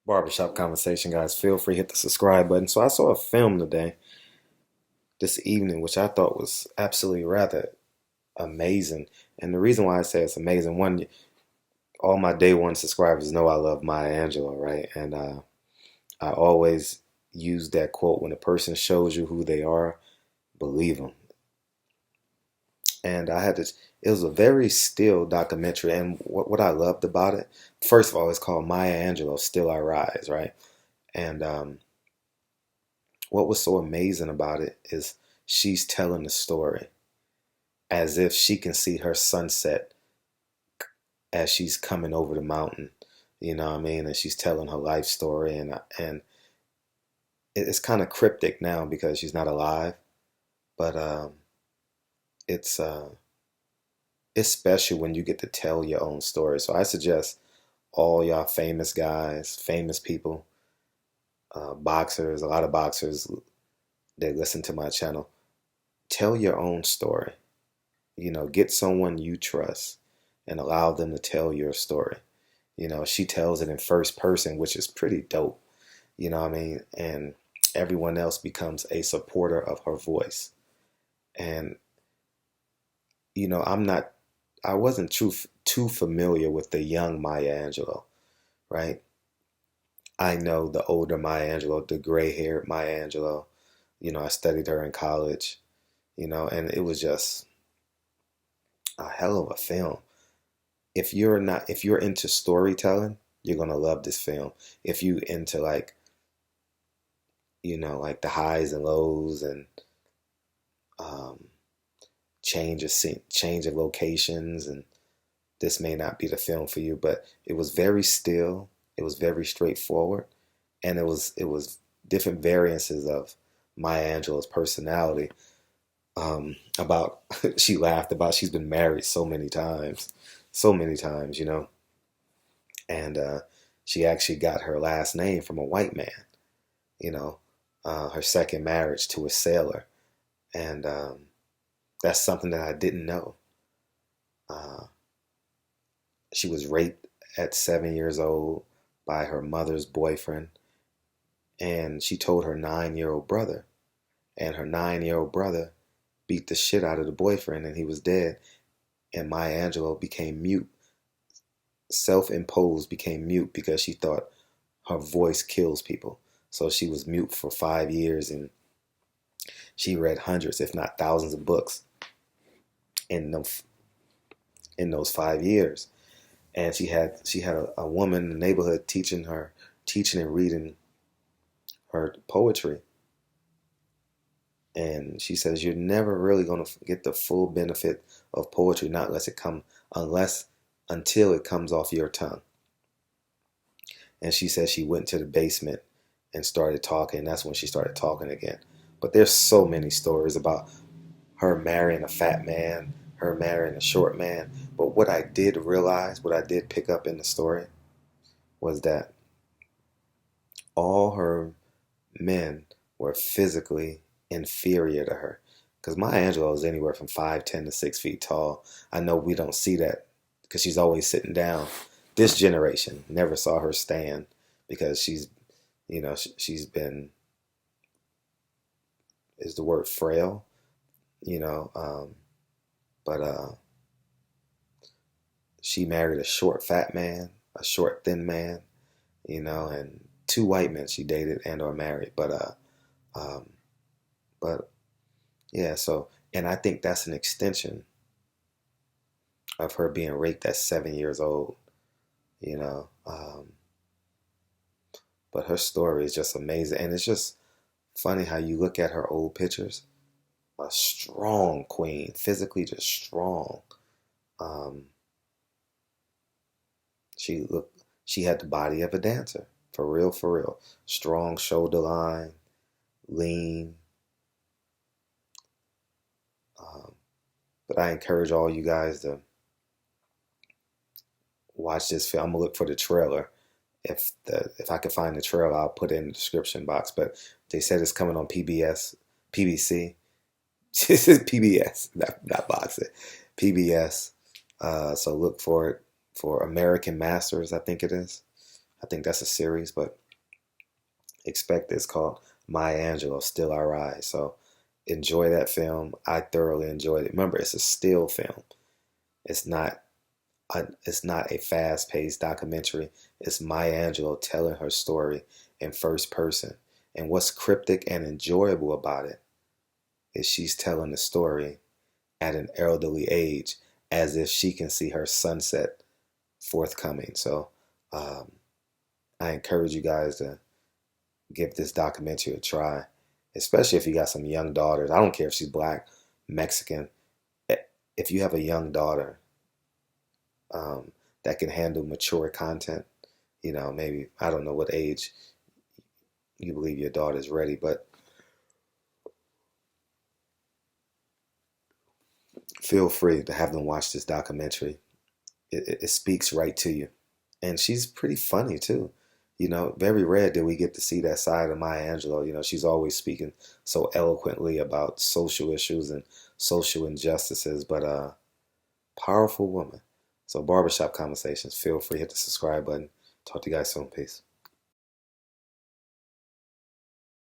Barbershop conversation, guys. Feel free to hit the subscribe button. So I saw a film today, this evening, which I thought was absolutely rather amazing. And the reason why I say it's amazing, one, all my day one subscribers know I love Maya Angelou, right? And I always use that quote: when a person shows you who they are, believe them. And I had this. It was a very still documentary, and what I loved about it, first of all, it's called Maya Angelou, Still I Rise, right? And what was so amazing about it is she's telling the story as if she can see her sunset as she's coming over the mountain. You know what I mean? And she's telling her life story, and it's kind of cryptic now because she's not alive, but it's uh, it's special when you get to tell your own story. So I suggest all y'all famous guys, famous people, boxers, a lot of boxers, they listen to my channel. Tell your own story. Get someone you trust and allow them to tell your story. She tells it in first person, which is pretty dope. You know what I mean? And everyone else becomes a supporter of her voice. And, I'm not, I wasn't too familiar with the young Maya Angelou, right? I know the older Maya Angelou, the gray haired Maya Angelou. I studied her in college, and it was just a hell of a film. If you're into storytelling, you're gonna love this film. If you into like the highs and lows and um, change of locations, and this may not be the film for you, but it was very still. It was very straightforward, and it was different variances of Maya Angelou's personality. About she laughed about she's been married so many times, and she actually got her last name from a white man, you know, her second marriage to a sailor, and that's something that I didn't know. Uh, she was raped at 7 years old by her mother's boyfriend, and she told her 9-year-old brother, and her 9-year-old brother beat the shit out of the boyfriend, and he was dead. And Maya Angelou became mute, self-imposed, became mute because she thought her voice kills people. So she was mute for 5 years, and she read hundreds, if not thousands, of books in those 5 years. And she had a woman in the neighborhood teaching and reading her poetry. And she says you're never really going to get the full benefit of poetry, not unless until it comes off your tongue. And she says she went to the basement and started talking. That's when she started talking again. But there's so many stories about her marrying a fat man, her marrying a short man. But what I did realize, what I did pick up in the story, was that all her men were physically inferior to her. Because Maya Angelou is anywhere from 5'10" to 6 feet tall. I know we don't see that because she's always sitting down. This generation never saw her stand because she's been, is the word frail, you know, but she married a short, fat man, a short, thin man, and two white men she dated and or married. Um, but yeah, so, and I think that's an extension of her being raped at 7 years old, you know. But her story is just amazing. And it's just funny how you look at her old pictures. A strong queen, physically just strong. Um, she had the body of a dancer, for real, for real. Strong shoulder line, lean. Um, but I encourage all you guys to watch this film. I'm gonna look for the trailer. If I can find the trailer, I'll put it in the description box. But they said it's coming on PBS, PBC. This is PBS, not boxing, PBS. So look for it for American Masters, I think it is. I think that's a series, but expect it's called Maya Angelou, Still I Rise. So enjoy that film. I thoroughly enjoyed it. Remember, it's a still film. It's not it's not a fast-paced documentary. It's Maya Angelou telling her story in first person. And what's cryptic and enjoyable about it is she's telling the story at an elderly age as if she can see her sunset forthcoming. So um, I encourage you guys to give this documentary a try, especially if you got some young daughters. I don't care if she's black, Mexican. If you have a young daughter um, that can handle mature content, maybe, I don't know what age you believe your daughter's ready, but feel free to have them watch this documentary. It speaks right to you. And she's pretty funny too. Very rare that we get to see that side of Maya Angelou. She's always speaking so eloquently about social issues and social injustices, but powerful woman. So Barbershop Conversations, feel free to hit the subscribe button. Talk to you guys soon. Peace.